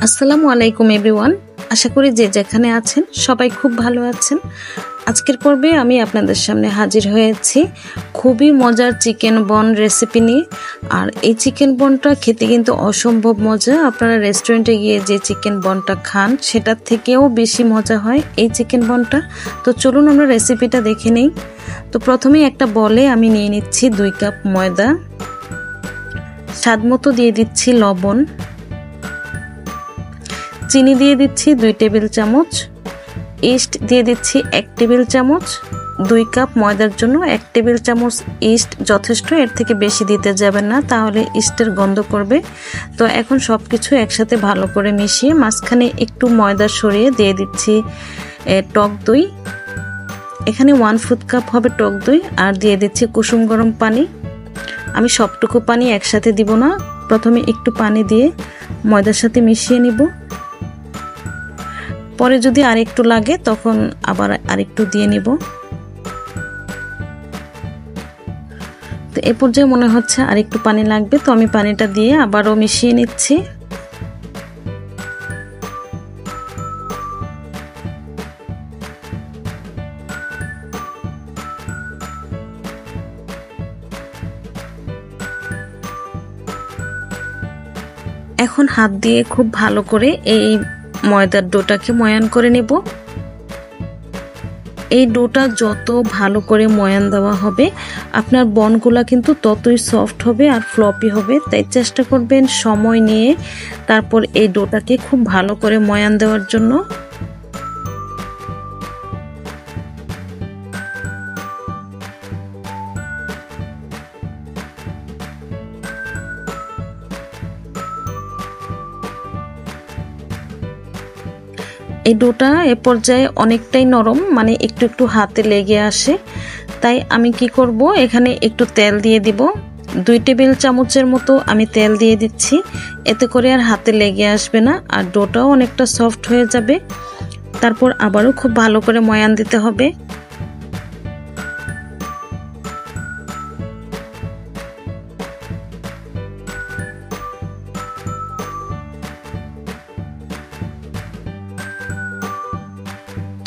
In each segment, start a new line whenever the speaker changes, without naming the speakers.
আসসালামু আলাইকুম এভরিওয়ান। আশা করি যে যেখানে আছেন সবাই খুব ভালো আছেন। আজকের পর্বে আমি আপনাদের সামনে হাজির হয়েছি খুবই মজার চিকেন বন রেসিপি নিয়ে। আর এই চিকেন বনটা খেতে কিন্তু অসম্ভব মজা। আপনারা রেস্টুরেন্টে গিয়ে যে চিকেন বনটা খান সেটার থেকেও বেশি মজা হয় এই চিকেন বনটা। তো চলুন আমরা রেসিপিটা দেখে নেই। তো প্রথমেই একটা বলে আমি নিয়ে নিচ্ছি 2 কাপ ময়দা, স্বাদ মতো দিয়ে দিচ্ছি লবণ, চিনি দিয়ে দিচ্ছি 2 টেবিল চামচ, ইস্ট দিয়ে দিচ্ছি 1 টেবিল চামচ। 2 কাপ ময়দার জন্য 1 টেবিল চামচ ইস্ট যথেষ্ট, এর থেকে বেশি দিতে যাবেন না, তাহলে ইস্টের গন্ধ করবে। তো এখন সব কিছু একসাথে ভালো করে মিশিয়ে মাঝখানে একটু ময়দা সরিয়ে দিয়ে দিচ্ছি টক দই। এখানে 1/4 কাপ হবে টক দই। আর দিয়ে দিচ্ছি কুসুম গরম পানি। আমি সবটুকু পানি একসাথে দিব না, প্রথমে একটু পানি দিয়ে ময়দার সাথে মিশিয়ে নিব। পরে যদি আরেকটু লাগে তখন আবার আরেকটু দিয়ে নিব। তো এই পর্যায়ে মনে হচ্ছে আরেকটু পানি লাগবে, তো আমি পানিটা দিয়ে আবারও মিশিয়ে নিচ্ছি। এখন হাত দিয়ে খুব ভালো করে এই ময়দার ডোটাকে ময়ান করে নেব। এই ডোটা যত ভালো করে ময়ান দেওয়া হবে আপনার বনগুলা কিন্তু ততই সফট হবে আর ফ্লপি হবে। তাই চেষ্টা করবেন সময় নিয়ে তারপর এই ডোটাকে খুব ভালো করে ময়ান দেওয়ার জন্য। এই ডোটা এ পর্যায়ে অনেকটাই নরম, মানে একটু একটু হাতে লেগে আসে। তাই আমি কি করব, এখানে একটু তেল দিয়ে দিব। 2 টেবিল চামচের মতো আমি তেল দিয়ে দিচ্ছি, এতে করে আর হাতে লেগে আসবে না আর ডোটাও অনেকটা সফট হয়ে যাবে। তারপর আবারও খুব ভালো করে ময়ান দিতে হবে।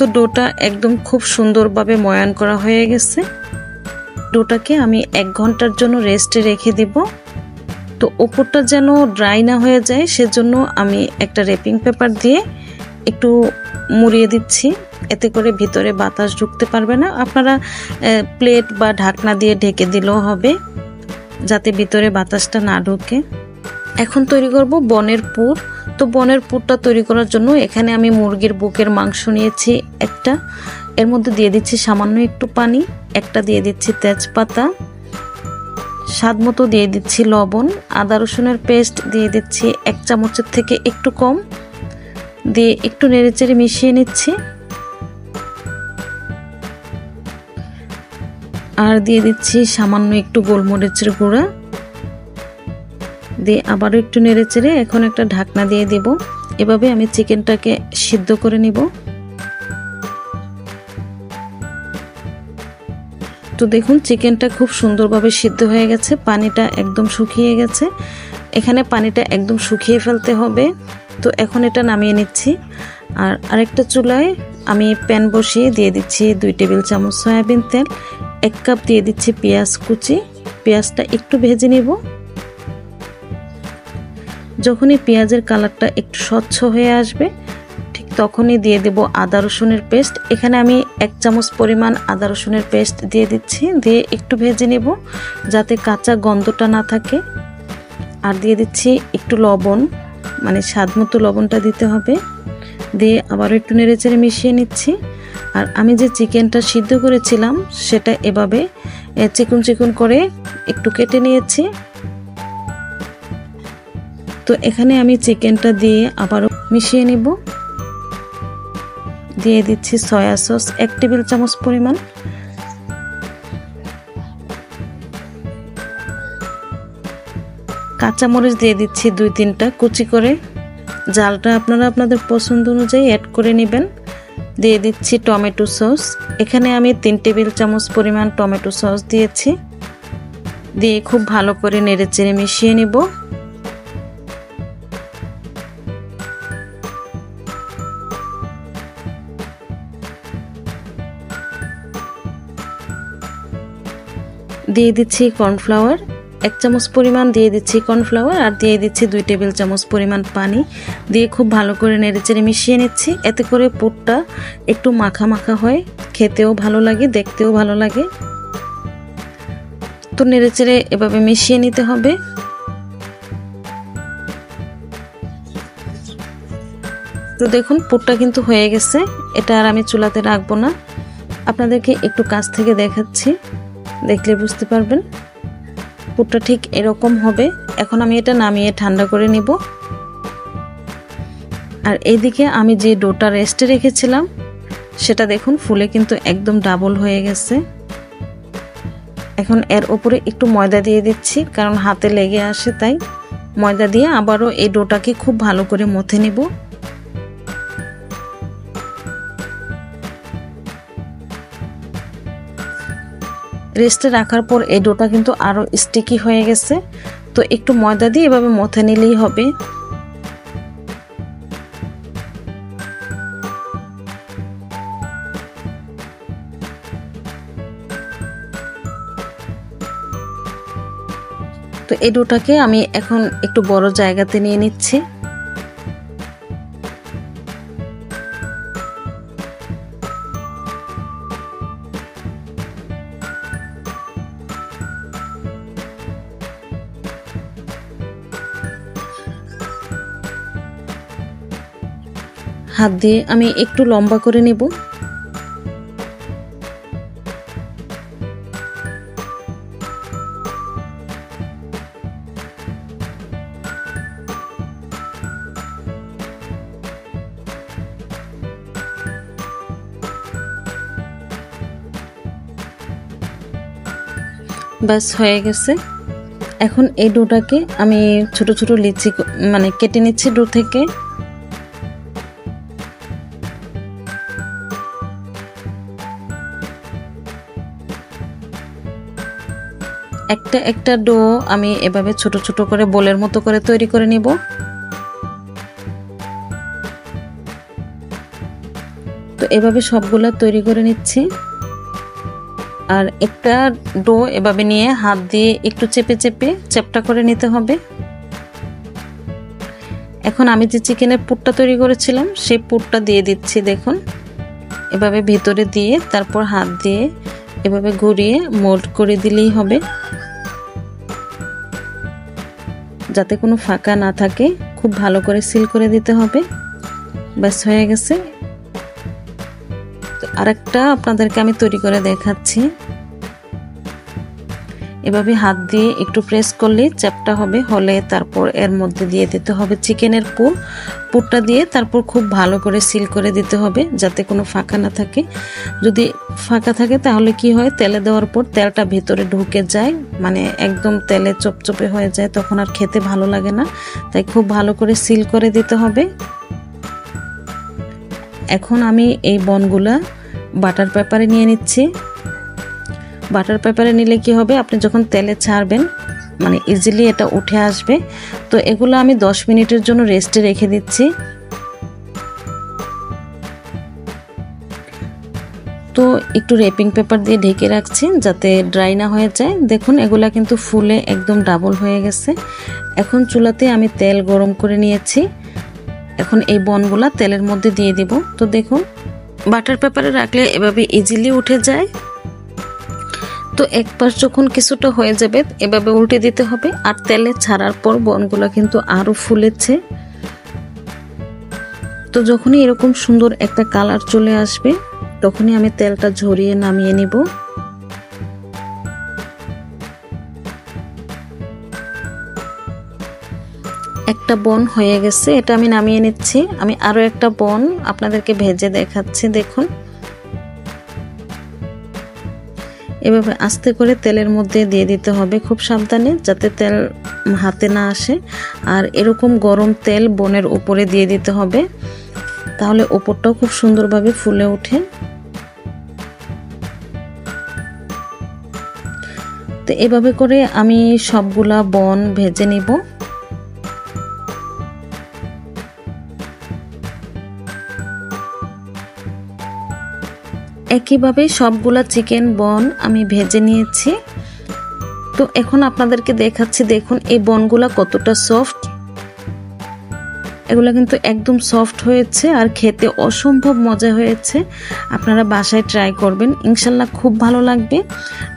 তো ডোটা একদম খুব সুন্দরভাবে ময়ান করা হয়ে গেছে। ডোটাকে আমি 1 ঘন্টার জন্য রেস্টে রেখে দিব। তো উপরটা যেন ড্রাই না হয়ে যায় সেজন্য আমি একটা র্যাপিং পেপার দিয়ে একটু মুড়িয়ে দিচ্ছি, এতে করে ভিতরে বাতাস ঢুকতে পারবে না। আপনারা প্লেট বা ঢাকনা দিয়ে ঢেকে দিলেও হবে, যাতে ভিতরে বাতাসটা না ঢোকে। এখন তৈরি করব বনের পুর। তো বনের পুরটা তৈরি করার জন্য এখানে আমি মুরগির বুকের মাংস নিয়েছি একটা, এর মধ্যে দিয়ে দিচ্ছি সামান্য একটু পানি, একটা দিয়ে দিচ্ছি তেজপাতা, স্বাদ মতো দিয়ে দিচ্ছি লবণ, আদা রসুনের পেস্ট দিয়ে দিচ্ছি 1 চামচের থেকে একটু কম, দিয়ে একটু নেড়েচেড়ে মিশিয়ে নিচ্ছি। আর দিয়ে দিচ্ছি সামান্য একটু গোলমরিচের গুঁড়া, দিয়ে আবারও একটু নেড়েচেড়ে এখন একটা ঢাকনা দিয়ে দেব। এভাবে আমি চিকেনটাকে সিদ্ধ করে নিব। তো দেখুন চিকেনটা খুব সুন্দরভাবে সিদ্ধ হয়ে গেছে, পানিটা একদম শুকিয়ে গেছে। এখানে পানিটা একদম শুকিয়ে ফেলতে হবে। তো এখন এটা নামিয়ে নিচ্ছি। আর আরেকটা চুলায় আমি প্যান বসিয়ে দিয়ে দিচ্ছি 2 টেবিল চামচ সয়াবিন তেল, 1 কাপ দিয়ে দিচ্ছি পেঁয়াজ কুচি। পেঁয়াজটা একটু ভেজে নিব। যখনই পেঁয়াজের কালারটা একটু স্বচ্ছ হয়ে আসবে ঠিক তখনই দিয়ে দেব আদা রসুনের পেস্ট। এখানে আমি 1 চামচ পরিমাণ আদা রসুনের পেস্ট দিয়ে দিচ্ছি, দিয়ে একটু ভেজে নেব যাতে কাঁচা গন্ধটা না থাকে। আর দিয়ে দিচ্ছি একটু লবণ, মানে স্বাদ মতো লবণটা দিতে হবে, দিয়ে আবারও একটু নেড়েচেড়ে মিশিয়ে নিচ্ছি। আর আমি যে চিকেনটা সিদ্ধ করেছিলাম সেটা এভাবে চিকন চিকন করে একটু কেটে নিয়েছি। তো এখানে আমি চিকেনটা দিয়ে আবারও মিশিয়ে নিব। দিয়ে দিচ্ছি সয়া সস 1 টেবিল চামচ পরিমাণ, কাঁচামরিচ দিয়ে দিচ্ছি 2-3টা কুচি করে, ঝালটা আপনারা আপনাদের পছন্দ অনুযায়ী অ্যাড করে নেবেন। দিয়ে দিচ্ছি টমেটো সস, এখানে আমি 3 টেবিল চামচ পরিমাণ টমেটো সস দিয়েছি। দিয়ে খুব ভালো করে নেড়েচেড়ে মিশিয়ে নিব। দিয়ে দিচ্ছি কর্নফ্লাওয়ার, 1 চামচ পরিমাণ দিয়ে দিচ্ছি কর্নফ্লাওয়ার, আর দিয়ে দিচ্ছি 2 টেবিল চামচ পরিমাণ পানি দিয়ে খুব ভালো করে নেড়েচেড়ে মিশিয়ে নিচ্ছি। এতে করে পুরটা একটু মাখা মাখা হয়, খেতেও ভালো লাগে, দেখতেও ভালো লাগে। তো নেড়েচেড়ে এভাবে মিশিয়ে নিতে হবে। তো দেখুন পুরটা কিন্তু হয়ে গেছে, এটা আর আমি চুলাতে রাখবো না, আপনাদেরকে একটু কাছ থেকে দেখাচ্ছি, দেখলে বুঝতে পারবেন। পুরটা ঠিক এরকম হবে। এখন আমি এটা নামিয়ে ঠান্ডা করে নিব। আর এইদিকে আমি যে ডোটা রেস্টে রেখেছিলাম সেটা দেখুন ফুলে কিন্তু একদম ডাবল হয়ে গেছে। এখন এর উপরে একটু ময়দা দিয়ে দিচ্ছি, কারণ হাতে লেগে আসে, তাই ময়দা দিয়ে আবারও এই ডোটাকে খুব ভালো করে মথে নিব। রেস্টে রাখার পর এই ডোটা কিন্তু আরো স্টিকি হয়ে গেছে, তো একটু ময়দা দিয়ে এভাবে মথে নিলেই হবে। তো এই ডোটাকে আমি এখন একটু বড় জায়গাতে নিয়ে নিচ্ছি। হাত দিয়ে আমি একটু লম্বা করে নেব। বাস হয়ে গেছে। এখন এই ডোটাকে আমি ছোট ছোট লিচি মানে কেটে নিচ্ছি ডো থেকে। একটা একটা ডো আমি এভাবে ছোট ছোট করে বোলের মতো করে তৈরি করে নিব। তো এভাবে সবগুলা তৈরি করে নিচ্ছি। আর একটা ডো এভাবে নিয়ে হাত দিয়ে একটু চেপে চেপে চ্যাপটা করে নিতে হবে। এখন আমি যে চিকেনের পুরটা তৈরি করেছিলাম সেই পুরটা দিয়ে দিচ্ছি। দেখুন এভাবে ভিতরে দিয়ে তারপর হাত দিয়ে এভাবে ঘুরিয়ে মোল্ড করে দিলেই হবে, যাতে কোনো ফাঁকা না থাকে। খুব ভালো করে সিল করে দিতে হবে। ব্যাস হয়ে গেছে। তো আরেকটা আপনাদেরকে আমি তৈরি করে দেখাচ্ছি। এভাবে হাত দিয়ে একটু প্রেস করলে চ্যাপটা হবে, হলে তারপর এর মধ্যে দিয়ে দিতে হবে চিকেনের পুরটা দিয়ে তারপর খুব ভালো করে সিল করে দিতে হবে, যাতে কোনো ফাঁকা না থাকে। যদি ফাঁকা থাকে তাহলে কি হয়, তেলে দেওয়ার পর তেলটা ভিতরে ঢুকে যায়, মানে একদম তেলে চপচপে হয়ে যায়, তখন আর খেতে ভালো লাগে না। তাই খুব ভালো করে সিল করে দিতে হবে। এখন আমি এই বনগুলা বাটার পেপারে নিয়ে নিচ্ছি। বাটার পেপারে নিলে কি হবে, আপনি যখন তেলে ছাড়বেন মানে ইজিলি এটা উঠে আসবে। তো এগুলো আমি 10 মিনিটের জন্য রেস্টে রেখে দিচ্ছি। তো একটু র্যাপিং পেপার দিয়ে ঢেকে রাখছি যাতে ড্রাই না হয়ে যায়। দেখুন এগুলা কিন্তু ফুলে একদম ডাবল হয়ে গেছে। এখন চুলাতে আমি তেল গরম করে নিয়েছি। এখন এই বনগুলা তেলের মধ্যে দিয়ে দিব। তো দেখুন বাটার পেপারে রাখলে এভাবে ইজিলি উঠে যায়। তো এক পাশ যখন কিছুটা হয়ে যাবে এভাবে উল্টে দিতে হবে। আর তেলে ছাড়ার পর বনগুলা কিন্তু আরো ফুলেছে। তো যখনই এরকম সুন্দর একটা কালার চলে আসবে তখনই আমি তেলটা ঝরিয়ে নামিয়ে নিব। একটা বন হয়ে গেছে, এটা আমি নামিয়ে নিচ্ছি। আমি আরো একটা বন আপনাদেরকে ভেজে দেখাচ্ছি। দেখুন এভাবে আস্তে করে তেলের মধ্যে দিয়ে দিতে হবে, খুব সাবধানে, যাতে তেল হাতে না আসে। আর এরকম গরম তেল বনের উপরে দিয়ে দিতে হবে, তাহলে উপরটাও খুব সুন্দরভাবে ফুলে ওঠে। তো এভাবে করে আমি সবগুলা বন ভেজে নিব। একইভাবে সবগুলা চিকেন বন আমি ভেজে নিয়েছি। তো এখন আপনাদেরকে দেখাচ্ছি, দেখুন এই বনগুলা কতটা সফট। এগুলো কিন্তু একদম সফট হয়েছে আর খেতে অসম্ভব মজা হয়েছে। আপনারা বাসায় ট্রাই করবেন, ইনশাল্লাহ খুব ভালো লাগবে।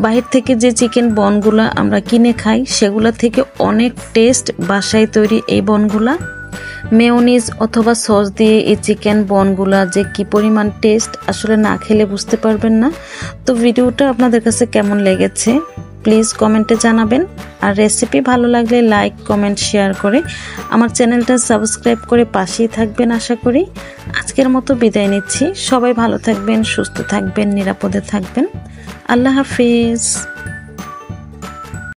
বাহির থেকে যে চিকেন বনগুলা আমরা কিনে খাই সেগুলা থেকে অনেক টেস্ট বাসায় তৈরি এই বনগুলা। মেয়োনিজ অথবা সস দিয়ে এই চিকেন বনগুলা যে কি পরিমাণ টেস্ট, আসলে না খেলে বুঝতে পারবেন না। তো ভিডিওটা আপনাদের কাছে কেমন লেগেছে প্লিজ কমেন্টে জানাবেন। আর রেসিপি ভালো লাগলে লাইক কমেন্ট শেয়ার করে আমার চ্যানেলটা সাবস্ক্রাইব করে পাশেই থাকবেন আশা করি। আজকের মতো বিদায় নিচ্ছি। সবাই ভালো থাকবেন, সুস্থ থাকবেন, নিরাপদে থাকবেন। আল্লাহ হাফিজ।